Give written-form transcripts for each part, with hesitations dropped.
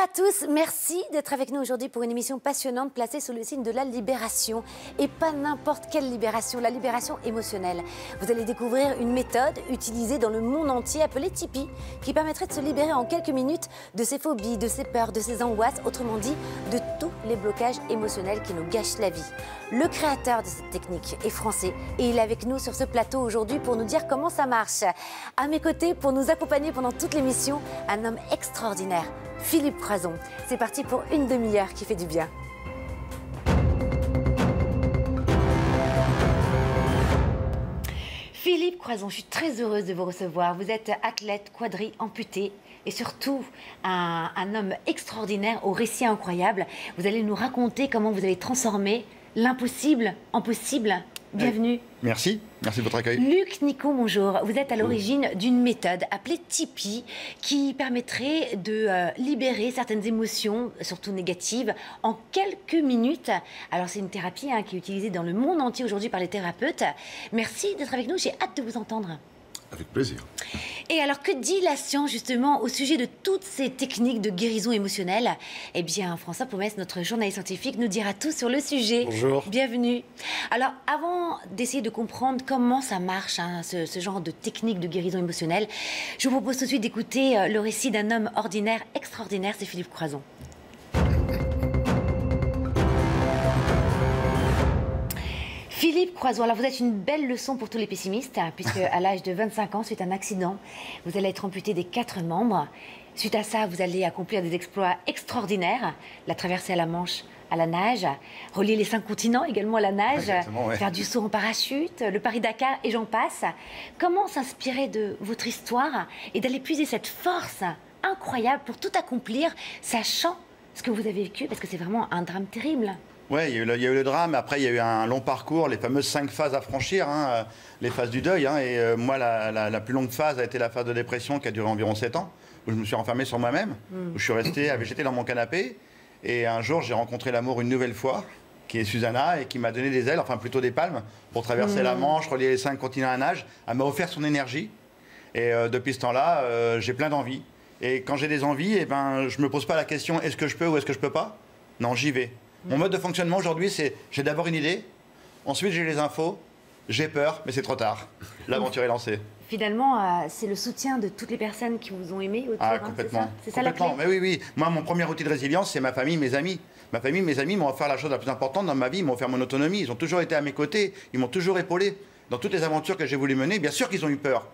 à tous, merci d'être avec nous aujourd'hui pour une émission passionnante placée sous le signe de la libération. Et pas n'importe quelle libération, la libération émotionnelle. Vous allez découvrir une méthode utilisée dans le monde entier appelée Tipeee, qui permettrait de se libérer en quelques minutes de ses phobies, de ses peurs, de ses angoisses, autrement dit, de tous les blocages émotionnels qui nous gâchent la vie. Le créateur de cette technique est français et il est avec nous sur ce plateau aujourd'hui pour nous dire comment ça marche. À mes côtés, pour nous accompagner pendant toute l'émission, un homme extraordinaire, Philippe Croison. C'est parti pour une demi-heure qui fait du bien. Philippe Croison, je suis très heureuse de vous recevoir. Vous êtes athlète quadri-amputé et surtout un homme extraordinaire au récit incroyable. Vous allez nous raconter comment vous avez transformé l'impossible en possible. Bienvenue. Merci de votre accueil. Luc Nicot, bonjour. Vous êtes à l'origine d'une méthode appelée Tipeee qui permettrait de libérer certaines émotions, surtout négatives, en quelques minutes. Alors c'est une thérapie qui est utilisée dans le monde entier aujourd'hui par les thérapeutes. Merci d'être avec nous, j'ai hâte de vous entendre. Avec plaisir. Et alors, que dit la science, justement, au sujet de toutes ces techniques de guérison émotionnelle? Eh bien, François Pomès, notre journaliste scientifique, nous dira tout sur le sujet. Bonjour. Bienvenue. Alors, avant d'essayer de comprendre comment ça marche, ce genre de technique de guérison émotionnelle, je vous propose tout de suite d'écouter le récit d'un homme ordinaire, extraordinaire, c'est Philippe Croison. Philippe Croison, alors vous êtes une belle leçon pour tous les pessimistes, puisque à l'âge de 25 ans, suite à un accident, vous allez être amputé des 4 membres. Suite à ça, vous allez accomplir des exploits extraordinaires, la traversée à la Manche à la nage, relier les 5 continents également à la nage, ouais. Faire du saut en parachute, le Paris-Dakar et j'en passe. Comment s'inspirer de votre histoire et d'aller puiser cette force incroyable pour tout accomplir, sachant ce que vous avez vécu, parce que c'est vraiment un drame terrible. Oui, il y a eu le drame, après il y a eu un long parcours, les fameuses 5 phases à franchir, les phases du deuil. Moi, la plus longue phase a été la phase de dépression qui a duré environ 7 ans, où je me suis renfermé sur moi-même, où je suis resté à végéter dans mon canapé. Et un jour, j'ai rencontré l'amour une nouvelle fois, qui est Susanna, et qui m'a donné des ailes, enfin plutôt des palmes, pour traverser la Manche, relier les 5 continents à nage. Elle m'a offert son énergie. Et depuis ce temps-là, j'ai plein d'envies. Et quand j'ai des envies, je ne me pose pas la question, est-ce que je peux ou est-ce que je peux pas? Non, j'y vais. Mon mode de fonctionnement aujourd'hui, c'est j'ai d'abord une idée, ensuite j'ai les infos, j'ai peur, mais c'est trop tard. L'aventure est lancée. Finalement, c'est le soutien de toutes les personnes qui vous ont aimé autour. Complètement. C'est ça la clé. Mais oui. Moi, mon premier outil de résilience, c'est ma famille, mes amis. Ma famille, mes amis m'ont offert la chose la plus importante dans ma vie, ils m'ont offert mon autonomie. Ils ont toujours été à mes côtés, ils m'ont toujours épaulé. Dans toutes les aventures que j'ai voulu mener, bien sûr qu'ils ont eu peur.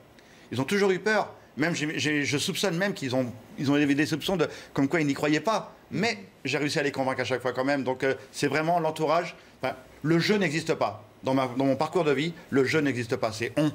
Ils ont toujours eu peur. Même, je soupçonne même qu'ils ont des soupçons comme quoi ils n'y croyaient pas. Mais j'ai réussi à les convaincre à chaque fois quand même. Donc c'est vraiment l'entourage. Enfin, le je n'existe pas. Dans mon parcours de vie, le je n'existe pas. C'est on.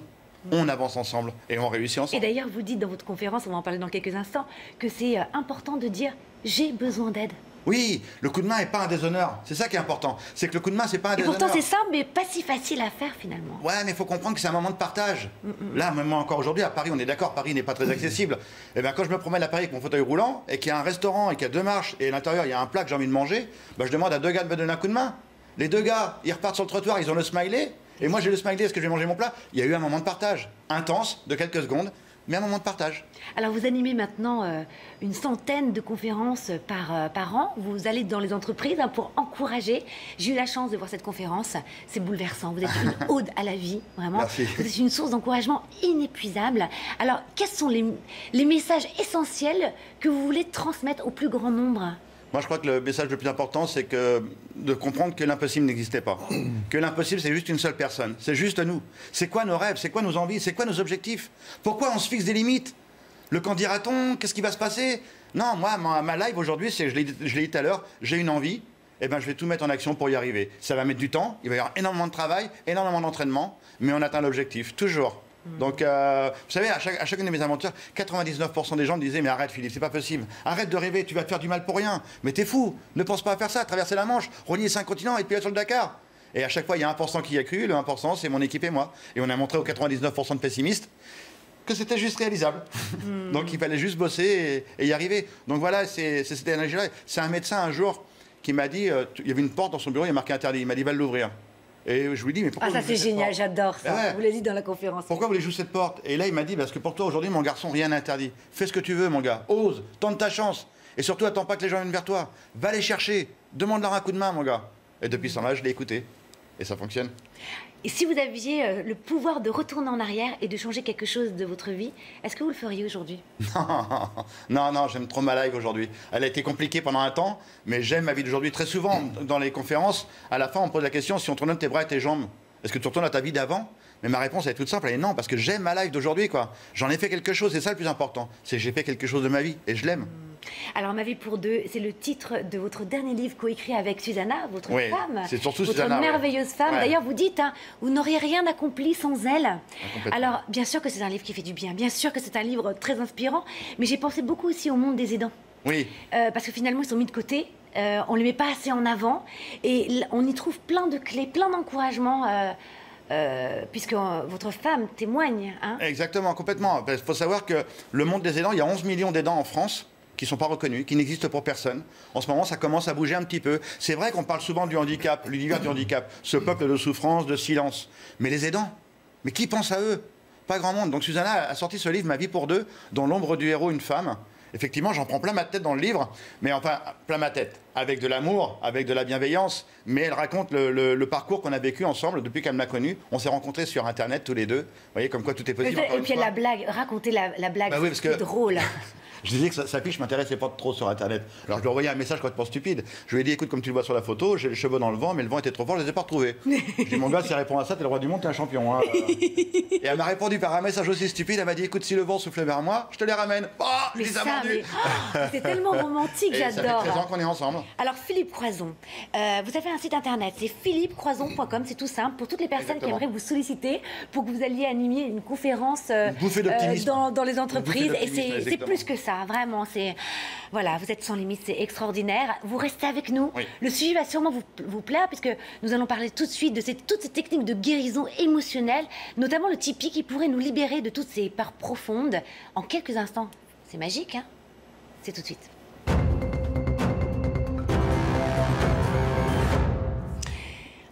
On avance ensemble et on réussit ensemble. Et d'ailleurs, vous dites dans votre conférence, on va en parler dans quelques instants, que c'est important de dire « j'ai besoin d'aide ». Oui, le coup de main n'est pas un déshonneur. C'est ça qui est important. C'est que le coup de main, c'est pas un déshonneur. Et pourtant, c'est simple, mais pas si facile à faire finalement. Ouais, mais il faut comprendre que c'est un moment de partage. Là, même moi encore aujourd'hui, à Paris, on est d'accord, Paris n'est pas très accessible. Et bien, quand je me promène à Paris avec mon fauteuil roulant, et qu'il y a un restaurant, et qu'il y a 2 marches, et à l'intérieur, il y a un plat que j'ai envie de manger, je demande à 2 gars de me donner un coup de main. Les 2 gars, ils repartent sur le trottoir, ils ont le smiley, et moi j'ai le smiley, est-ce que je vais manger mon plat? Il y a eu un moment de partage, intense, de quelques secondes, mais un moment de partage. Alors vous animez maintenant une centaine de conférences par an. Vous allez dans les entreprises pour encourager. J'ai eu la chance de voir cette conférence. C'est bouleversant. Vous êtes une ode à la vie, vraiment. Merci. Vous êtes une source d'encouragement inépuisable. Alors quels sont les messages essentiels que vous voulez transmettre au plus grand nombre? Moi, je crois que le message le plus important, c'est de comprendre que l'impossible n'existait pas. Que l'impossible, c'est juste une seule personne. C'est juste nous. C'est quoi nos rêves? C'est quoi nos envies? C'est quoi nos objectifs? Pourquoi on se fixe des limites? Le quand dira-t-on? Qu'est-ce qui va se passer? Non, moi, ma live aujourd'hui, c'est, je l'ai dit tout à l'heure, j'ai une envie, je vais tout mettre en action pour y arriver. Ça va mettre du temps, il va y avoir énormément de travail, énormément d'entraînement, mais on atteint l'objectif, toujours. Donc, vous savez, à chacune de mes aventures, 99% des gens me disaient « Mais arrête Philippe, c'est pas possible. Arrête de rêver, tu vas te faire du mal pour rien. Mais t'es fou, ne pense pas à faire ça, traverser la Manche, relier 5 continents et puis aller sur le Dakar. » Et à chaque fois, il y a 1% qui y a cru, le 1%, c'est mon équipe et moi. Et on a montré aux 99% de pessimistes que c'était juste réalisable. Donc, il fallait juste bosser et y arriver. Donc voilà, c'est cette énergie-là. C'est un médecin un jour qui m'a dit, il y avait une porte dans son bureau, il y a marqué interdit. Il m'a dit « Va l'ouvrir ». Et je lui dis, mais pourquoi ça c'est génial, j'adore ça. Ouais. Vous l'avez dit dans la conférence. Pourquoi vous voulez jouer cette porte? Et là, il m'a dit, parce que pour toi, aujourd'hui, mon garçon, rien n'est interdit. Fais ce que tu veux, mon gars. Ose, tente ta chance. Et surtout, attends pas que les gens viennent vers toi. Va les chercher. Demande-leur un coup de main, mon gars. Et depuis ce temps-là, je l'ai écouté. Et ça fonctionne. Et si vous aviez le pouvoir de retourner en arrière et de changer quelque chose de votre vie, est-ce que vous le feriez aujourd'hui? Non, j'aime trop ma life aujourd'hui. Elle a été compliquée pendant un temps, mais j'aime ma vie d'aujourd'hui. Très souvent, dans les conférences, à la fin, on me pose la question, si on te redonne tes bras et tes jambes, est-ce que tu retournes à ta vie d'avant? Mais ma réponse, elle est toute simple, elle est non, parce que j'aime ma life d'aujourd'hui, quoi. J'en ai fait quelque chose, c'est ça le plus important. C'est que j'ai fait quelque chose de ma vie, et je l'aime. Alors, Ma vie pour deux, c'est le titre de votre dernier livre coécrit avec Susanna, votre femme. C'est surtout votre Susanna, merveilleuse femme. Ouais. D'ailleurs, vous dites, hein, vous n'auriez rien accompli sans elle. Alors, bien sûr que c'est un livre qui fait du bien, bien sûr que c'est un livre très inspirant, mais j'ai pensé beaucoup aussi au monde des aidants. Oui. Parce que finalement, ils sont mis de côté, on ne les met pas assez en avant, et on y trouve plein de clés, plein d'encouragements. Puisque votre femme témoigne. Hein. Exactement, complètement. Il faut savoir que le monde des aidants, il y a 11 millions d'aidants en France qui ne sont pas reconnus, qui n'existent pour personne. En ce moment, ça commence à bouger un petit peu. C'est vrai qu'on parle souvent du handicap, l'univers du handicap, ce peuple de souffrance, de silence. Mais les aidants, mais qui pense à eux? Pas grand monde. Donc Susanna a sorti ce livre, Ma vie pour deux, dont l'ombre du héros, une femme. Effectivement, j'en prends plein ma tête dans le livre, mais enfin, plein ma tête, avec de l'amour, avec de la bienveillance, mais elle raconte le parcours qu'on a vécu ensemble depuis qu'elle m'a connu. On s'est rencontrés sur Internet tous les deux. Vous voyez, comme quoi tout est possible. Et puis la blague, racontez la blague, bah oui, c'est drôle. Je disais que sa fiche m'intéressait pas trop sur Internet. Alors je lui ai envoyé un message complètement stupide. Je lui ai dit, écoute, comme tu le vois sur la photo, j'ai les cheveux dans le vent, mais le vent était trop fort, je les ai pas retrouvés. J'ai dit, mon gars, si elle répond à ça, t'es le roi du monde, t'es un champion. Hein. Et elle m'a répondu par un message aussi stupide. Elle m'a dit, écoute, si le vent souffle vers moi, je te les ramène. Oh, Mais les a ça, vendus. c'est tellement romantique, Et j'adore. Ça fait 13 ans qu'on est ensemble. Alors Philippe Croison, vous avez un site internet, c'est philippecroison.com, c'est tout simple pour toutes les personnes Exactement. qui aimeraient vous solliciter pour que vous alliez animer une conférence bouffée d'optimisme. dans les entreprises. Et c'est exactement. plus que ça, vraiment. Voilà, vous êtes sans limite, c'est extraordinaire. Vous restez avec nous. Oui. Le sujet va sûrement vous plaire puisque nous allons parler tout de suite de toutes ces techniques de guérison émotionnelle, notamment le Tipeee qui pourrait nous libérer de toutes ces peurs profondes en quelques instants. C'est magique, hein? C'est tout de suite.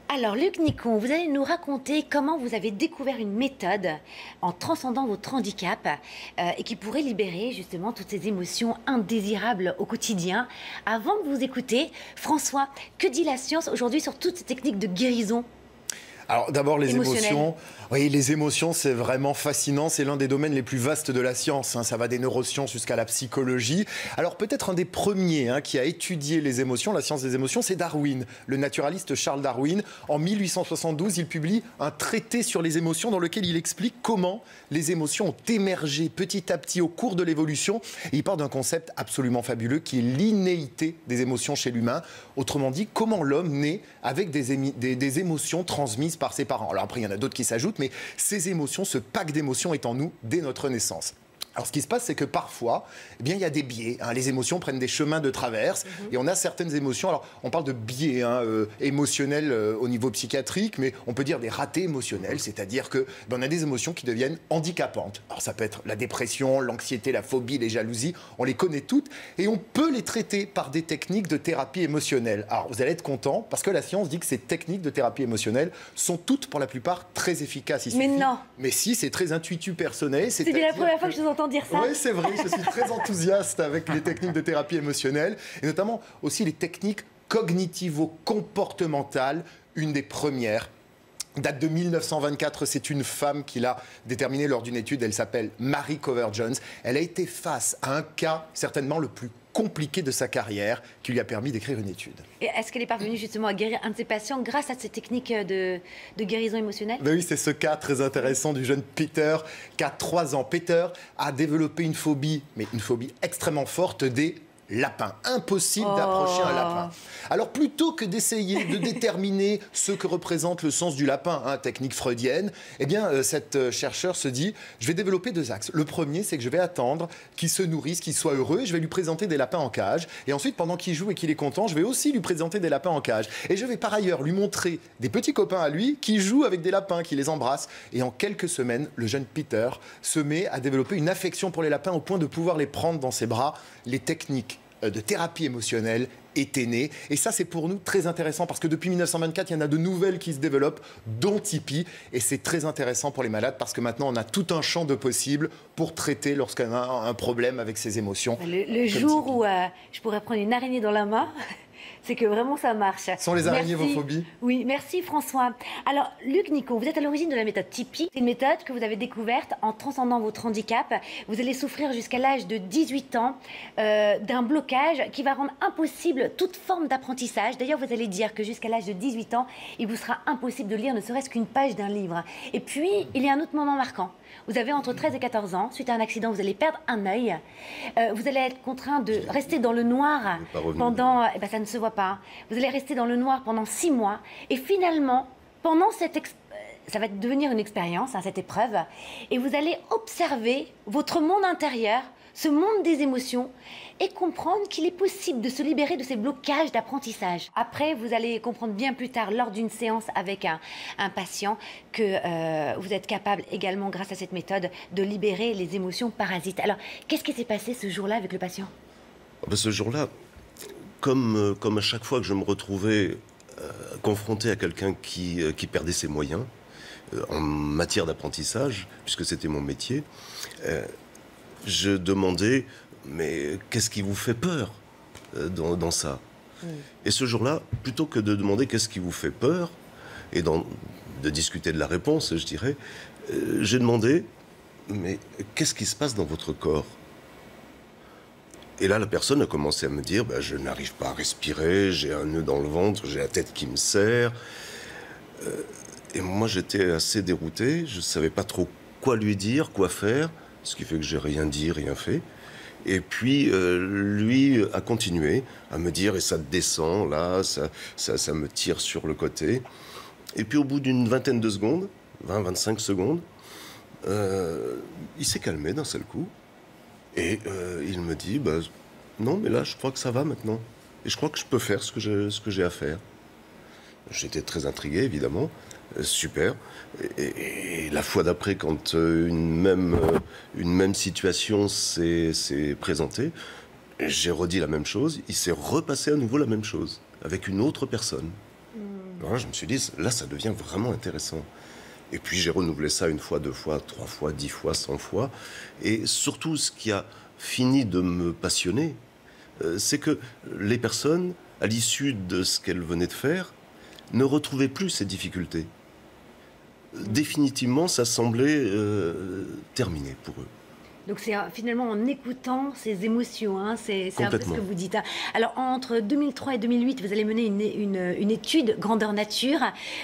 Alors, Luc Nicon, vous allez nous raconter comment vous avez découvert une méthode en transcendant votre handicap et qui pourrait libérer justement toutes ces émotions indésirables au quotidien. Avant de vous écouter, François, que dit la science aujourd'hui sur toutes ces techniques de guérison? Alors d'abord les Émotionnel. émotions. Oui, les émotions, c'est vraiment fascinant. C'est l'un des domaines les plus vastes de la science. Hein. Ça va des neurosciences jusqu'à la psychologie. Alors peut-être un des premiers qui a étudié les émotions, la science des émotions, c'est Darwin, le naturaliste Charles Darwin. En 1872, il publie un traité sur les émotions dans lequel il explique comment les émotions ont émergé petit à petit au cours de l'évolution. Et il part d'un concept absolument fabuleux qui est l'innéité des émotions chez l'humain. Autrement dit, comment l'homme naît avec des émotions transmises par ses parents. Alors après, il y en a d'autres qui s'ajoutent, mais ces émotions, ce pack d'émotions est en nous dès notre naissance. Alors, ce qui se passe, c'est que parfois, eh bien, il y a des biais. Les émotions prennent des chemins de traverse et on a certaines émotions. Alors, on parle de biais émotionnels au niveau psychiatrique, mais on peut dire des ratés émotionnels, c'est-à-dire que on a des émotions qui deviennent handicapantes. Alors, ça peut être la dépression, l'anxiété, la phobie, les jalousies. On les connaît toutes et on peut les traiter par des techniques de thérapie émotionnelle. Alors, vous allez être content parce que la science dit que ces techniques de thérapie émotionnelle sont toutes, pour la plupart, très efficaces. Mais non. Mais si, c'est très intuitif personnel. C'est la première fois que je vous entends dire ça. Oui, c'est vrai, je suis très enthousiaste avec les techniques de thérapie émotionnelle et notamment aussi les techniques cognitivo-comportementales, une des premières. Date de 1924, c'est une femme qui l'a déterminée lors d'une étude, elle s'appelle Mary Cover-Jones. Elle a été face à un cas certainement le plus compliqué de sa carrière qui lui a permis d'écrire une étude. Et est-ce qu'elle est parvenue justement à guérir un de ses patients grâce à ces techniques de guérison émotionnelle? Ben oui, c'est ce cas très intéressant du jeune Peter qui a 3 ans. Peter a développé une phobie, mais une phobie extrêmement forte des lapin. Impossible d'approcher un lapin. Alors plutôt que d'essayer de déterminer ce que représente le sens du lapin, technique freudienne, eh bien cette chercheur se dit, je vais développer 2 axes. Le premier, c'est que je vais attendre qu'il se nourrisse, qu'il soit heureux, et je vais lui présenter des lapins en cage. Et ensuite, pendant qu'il joue et qu'il est content, je vais aussi lui présenter des lapins en cage. Et je vais par ailleurs lui montrer des petits copains à lui qui jouent avec des lapins, qui les embrassent. Et en quelques semaines, le jeune Peter se met à développer une affection pour les lapins au point de pouvoir les prendre dans ses bras. Les techniques de thérapie émotionnelle était né. Et ça, c'est pour nous très intéressant parce que depuis 1924, il y en a de nouvelles qui se développent, dont Tipeee. Et c'est très intéressant pour les malades parce que maintenant, on a tout un champ de possibles pour traiter lorsqu'on a un problème avec ses émotions. Le jour où je pourrais prendre une araignée dans la main, c'est que vraiment ça marche. Sont les araignées vos phobies? Oui, merci François. Alors, Luc Nicot, vous êtes à l'origine de la méthode Tipeee. C'est une méthode que vous avez découverte en transcendant votre handicap. Vous allez souffrir jusqu'à l'âge de 18 ans d'un blocage qui va rendre impossible toute forme d'apprentissage. D'ailleurs, vous allez dire que jusqu'à l'âge de 18 ans, il vous sera impossible de lire ne serait-ce qu'une page d'un livre. Et puis, il y a un autre moment marquant. Vous avez entre 13 et 14 ans, suite à un accident, vous allez perdre un œil. Vous allez être contraint de rester dans le noir pendant... Eh ben, ça ne se voit pas. Vous allez rester dans le noir pendant 6 mois. Et finalement, pendant ça va devenir une expérience, hein, cette épreuve. Et vous allez observer votre monde intérieur, ce monde des émotions, et comprendre qu'il est possible de se libérer de ces blocages d'apprentissage. Après, vous allez comprendre bien plus tard, lors d'une séance avec un patient, que vous êtes capable également, grâce à cette méthode, de libérer les émotions parasites. Alors, qu'est-ce qui s'est passé ce jour-là avec le patient? Ce jour-là, comme à chaque fois que je me retrouvais confronté à quelqu'un qui perdait ses moyens, en matière d'apprentissage, puisque c'était mon métier, je demandais, mais qu'est-ce qui vous fait peur dans ça? Et ce jour-là, plutôt que de demander qu'est-ce qui vous fait peur, et de discuter de la réponse, je dirais, j'ai demandé, mais qu'est-ce qui se passe dans votre corps? Et là, la personne a commencé à me dire, je n'arrive pas à respirer, j'ai un nœud dans le ventre, j'ai la tête qui me serre. Et moi, j'étais assez dérouté, je ne savais pas trop quoi lui dire, quoi faire, ce qui fait que j'ai rien dit, rien fait. Et puis, lui a continué à me dire, et ça descend, là, ça me tire sur le côté. Et puis, au bout d'une vingtaine de secondes, 20-25 secondes, il s'est calmé d'un seul coup. Et il me dit, non, mais là, je crois que ça va maintenant. Et je crois que je peux faire ce que j'ai à faire. J'étais très intrigué, évidemment. Super. Et la fois d'après, quand une même situation s'est présentée, j'ai redit la même chose. Il s'est repassé à nouveau la même chose, avec une autre personne. Alors là, je me suis dit, là, ça devient vraiment intéressant. Et puis j'ai renouvelé ça 1 fois, 2 fois, 3 fois, 10 fois, 100 fois. Et surtout, ce qui a fini de me passionner, c'est que les personnes, à l'issue de ce qu'elles venaient de faire, ne retrouvaient plus ces difficultés. Définitivement, ça semblait terminé pour eux. Donc c'est finalement en écoutant ces émotions, hein, c'est un peu ce que vous dites. Hein. Alors entre 2003 et 2008, vous allez mener une étude grandeur nature.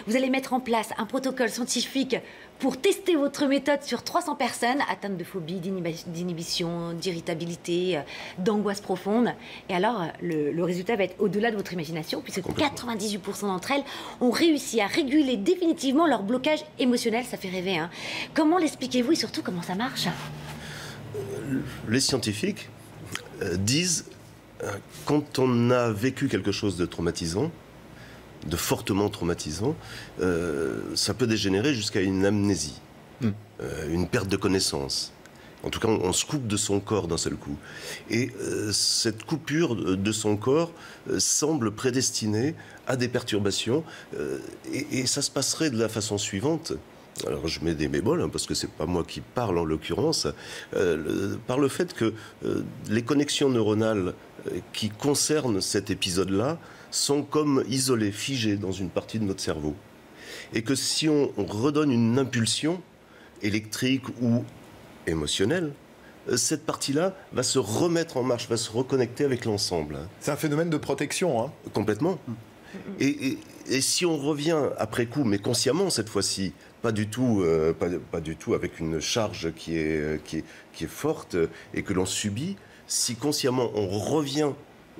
Vous allez mettre en place un protocole scientifique pour tester votre méthode sur 300 personnes atteintes de phobie, d'inhibition, d'irritabilité, d'angoisse profonde. Et alors le résultat va être au-delà de votre imagination, puisque 98% d'entre elles ont réussi à réguler définitivement leur blocage émotionnel. Ça fait rêver. Hein. Comment l'expliquez-vous et surtout comment ça marche? Les scientifiques disent, quand on a vécu quelque chose de traumatisant, de fortement traumatisant, ça peut dégénérer jusqu'à une amnésie, une perte de connaissance. En tout cas, on se coupe de son corps d'un seul coup. Et cette coupure de son corps semble prédestinée à des perturbations. Et ça se passerait de la façon suivante. Alors je mets des bémols, hein, parce que c'est pas moi qui parle en l'occurrence, par le fait que les connexions neuronales qui concernent cet épisode-là sont comme isolées, figées dans une partie de notre cerveau. Et que si on redonne une impulsion électrique ou émotionnelle, cette partie-là va se remettre en marche, va se reconnecter avec l'ensemble. C'est un phénomène de protection, hein. Complètement. Et si on revient après coup, mais consciemment cette fois-ci, pas du tout avec une charge qui est forte et que l'on subit, si consciemment on revient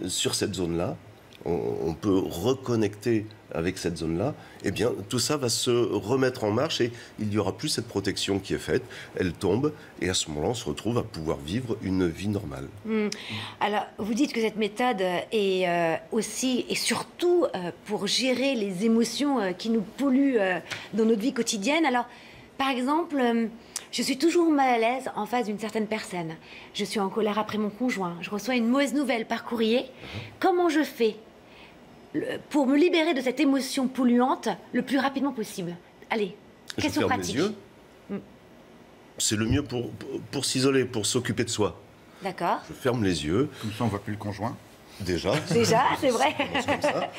sur cette zone-là, on peut reconnecter avec cette zone-là, eh bien, tout ça va se remettre en marche et il n'y aura plus cette protection qui est faite. Elle tombe et à ce moment-là, on se retrouve à pouvoir vivre une vie normale. Alors, vous dites que cette méthode est aussi et surtout pour gérer les émotions qui nous polluent dans notre vie quotidienne. Alors, par exemple, Je suis toujours mal à l'aise en face d'une certaine personne. Je suis en colère après mon conjoint. Je reçois une mauvaise nouvelle par courrier. Comment je fais pour me libérer de cette émotion polluante le plus rapidement possible? Allez, question pratique. Je ferme les yeux. C'est le mieux pour s'isoler, pour s'occuper de soi. D'accord. Je ferme les yeux. Comme ça, on ne voit plus le conjoint. Déjà, c'est vrai. comme ça.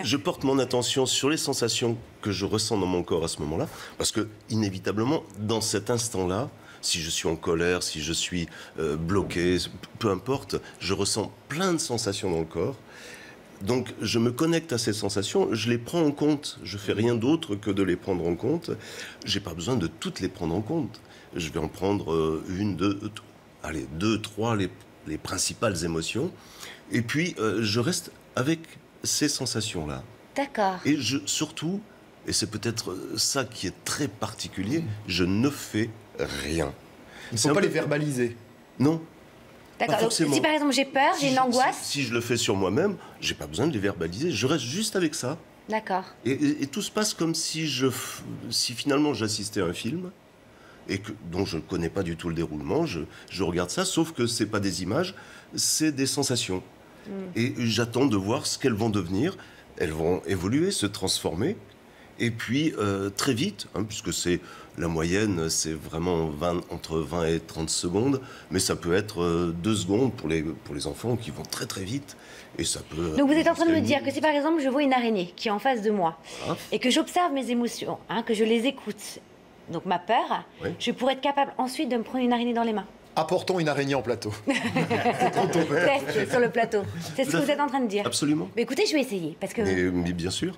Je porte mon attention sur les sensations que je ressens dans mon corps à ce moment-là, parce que inévitablement, dans cet instant-là, si je suis en colère, si je suis bloqué, peu importe, je ressens plein de sensations dans le corps. Donc je me connecte à ces sensations, je les prends en compte. Je fais rien d'autre que de les prendre en compte. J'ai pas besoin de toutes les prendre en compte. Je vais en prendre une, deux, trois, les principales émotions. Et puis, je reste avec ces sensations-là. D'accord. Et surtout, et c'est peut-être ça qui est très particulier, je ne fais rien. Il ne faut pas les verbaliser. Non. D'accord. Donc, si par exemple j'ai peur, j'ai une angoisse. Si je le fais sur moi-même, j'ai pas besoin de les verbaliser. Je reste juste avec ça. D'accord. Et tout se passe comme si finalement j'assistais à un film dont je ne connais pas du tout le déroulement. Je regarde ça, sauf que c'est pas des images, c'est des sensations. Et j'attends de voir ce qu'elles vont devenir. Elles vont évoluer, se transformer. Et puis, très vite, puisque c'est la moyenne, c'est vraiment entre 20 et 30 secondes, mais ça peut être 2 secondes pour les enfants qui vont très très vite. Et ça peut... Donc vous êtes en train de me dire que si par exemple je vois une araignée qui est en face de moi, et que j'observe mes émotions, que je les écoute, donc ma peur, je pourrais être capable ensuite de me prendre une araignée dans les mains. Apportons une araignée en plateau. Test sur le plateau. C'est ce que vous êtes en train de dire. Absolument. Mais écoutez, je vais essayer. Parce que... Mais bien sûr.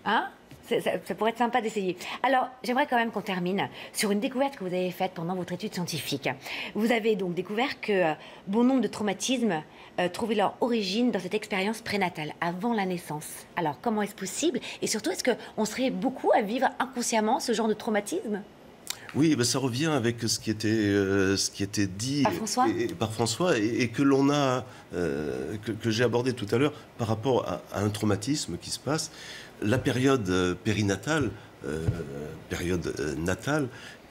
Ça pourrait être sympa d'essayer. Alors, j'aimerais quand même qu'on termine sur une découverte que vous avez faite pendant votre étude scientifique. Vous avez donc découvert que bon nombre de traumatismes trouvaient leur origine dans cette expérience prénatale, avant la naissance. Alors, comment est-ce possible? Et surtout, est-ce qu'on serait beaucoup à vivre inconsciemment ce genre de traumatisme? Oui, ça revient avec ce qui était dit par François et que l'on a, que j'ai abordé tout à l'heure par rapport à un traumatisme qui se passe. La période périnatale, période natale,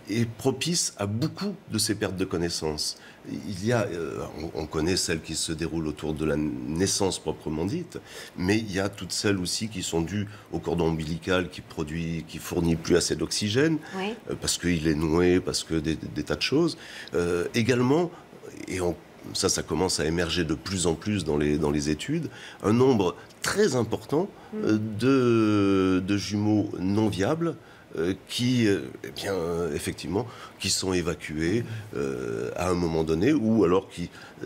est propice à beaucoup de ces pertes de connaissances. Il y a, on connaît celles qui se déroulent autour de la naissance proprement dite, mais il y a toutes celles aussi qui sont dues au cordon ombilical qui fournit plus assez d'oxygène, parce qu'il est noué, parce que des tas de choses. Également, et ça commence à émerger de plus en plus dans les études, un nombre très important de jumeaux non viables qui, effectivement, qui sont évacués à un moment donné, ou alors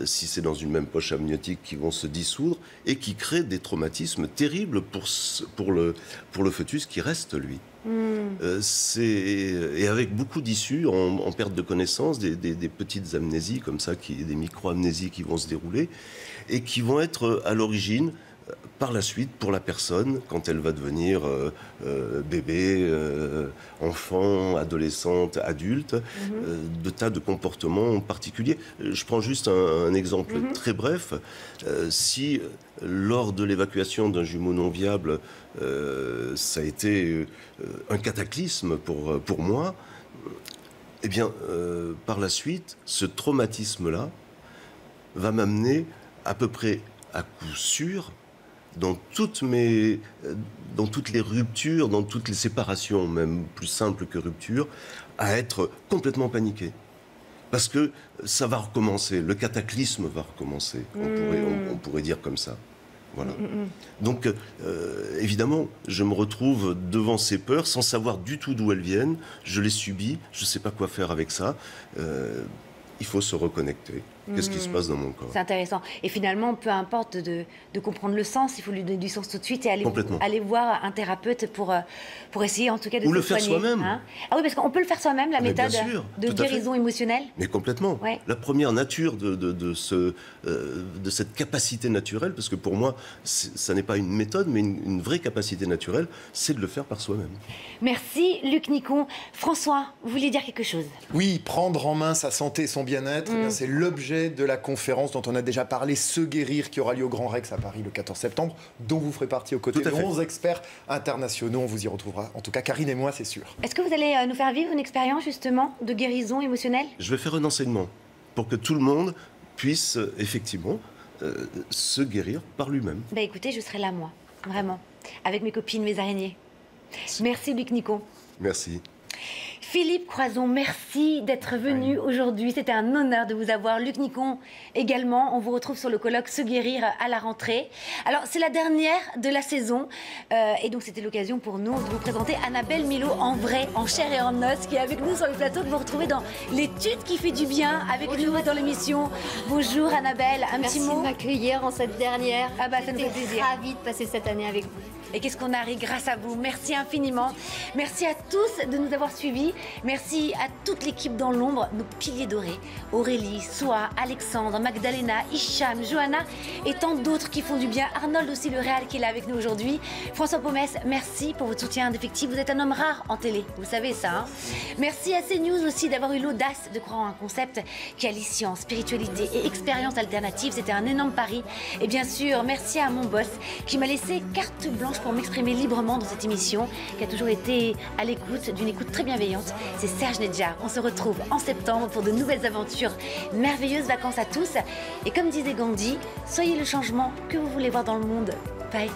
si c'est dans une même poche amniotique, qui vont se dissoudre et qui créent des traumatismes terribles pour le fœtus qui reste, lui. Et avec beaucoup d'issues en perte de connaissance, des petites amnésies comme ça, des micro-amnésies qui vont se dérouler et qui vont être à l'origine, par la suite, pour la personne, quand elle va devenir bébé, enfant, adolescente, adulte, de tas de comportements particuliers. Je prends juste un exemple très bref. Si, lors de l'évacuation d'un jumeau non viable, ça a été un cataclysme pour moi, eh bien, par la suite, ce traumatisme-là va m'amener à peu près à coup sûr, dans toutes les ruptures, dans toutes les séparations, même plus simples que ruptures, à être complètement paniqué. Parce que ça va recommencer, le cataclysme va recommencer, on pourrait dire comme ça. Voilà. Donc, évidemment, je me retrouve devant ces peurs sans savoir du tout d'où elles viennent. Je les subis, je ne sais pas quoi faire avec ça. Il faut se reconnecter. Qu'est-ce qui se passe dans mon corps? C'est intéressant. Et finalement, peu importe de comprendre le sens, il faut lui donner du sens tout de suite et aller voir un thérapeute pour essayer en tout cas de se soigner. Ou le faire soi-même. Ah oui, parce qu'on peut le faire soi-même, la méthode de guérison émotionnelle. Mais complètement. Ouais. La première nature de cette capacité naturelle, parce que pour moi, ça n'est pas une méthode, mais une vraie capacité naturelle, c'est de le faire par soi-même. Merci Luc Nicon. François, vous vouliez dire quelque chose? Oui, prendre en main sa santé et son bien-être, c'est l'objet sujet de la conférence dont on a déjà parlé, Se guérir, qui aura lieu au Grand Rex à Paris le 14 septembre, dont vous ferez partie aux côtés de 11 experts internationaux. On vous y retrouvera, en tout cas Karine et moi, c'est sûr. Est-ce que vous allez nous faire vivre une expérience justement de guérison émotionnelle? Je vais faire un enseignement pour que tout le monde puisse effectivement se guérir par lui-même. Bah écoutez, je serai là moi, vraiment, avec mes copines, mes araignées. Merci Luc Nicon. Merci. Philippe Croison, merci d'être venu aujourd'hui. C'était un honneur de vous avoir. Luc Nicon également. On vous retrouve sur le colloque Se guérir à la rentrée. Alors, c'est la dernière de la saison. Et donc, c'était l'occasion pour nous de vous présenter Annabelle Milot en vrai, en chair et en os, qui est avec nous sur le plateau, que vous retrouvez dans l'étude qui fait du bien avec nous dans l'émission. Bonjour Annabelle, un petit mot. Merci de m'accueillir en cette dernière. Ah bah, ça nous fait plaisir. Ravie de passer cette année avec vous. Et qu'est-ce qu'on a ri grâce à vous. Merci infiniment. Merci à tous de nous avoir suivis. Merci à toute l'équipe dans l'ombre, nos piliers dorés. Aurélie, Soa, Alexandre, Magdalena, Hicham, Johanna et tant d'autres qui font du bien. Arnold aussi, le réal, qui est là avec nous aujourd'hui. François Pomès, merci pour votre soutien indéfectible. Vous êtes un homme rare en télé, vous savez ça. Hein. Merci à CNews aussi d'avoir eu l'audace de croire en un concept qui allie science, spiritualité et expérience alternative. C'était un énorme pari. Et bien sûr, merci à mon boss qui m'a laissé carte blanche pour m'exprimer librement dans cette émission, qui a toujours été à l'écoute, d'une écoute très bienveillante. C'est Serge Nedjar. On se retrouve en septembre pour de nouvelles aventures. Merveilleuses vacances à tous. Et comme disait Gandhi, soyez le changement que vous voulez voir dans le monde. Bye.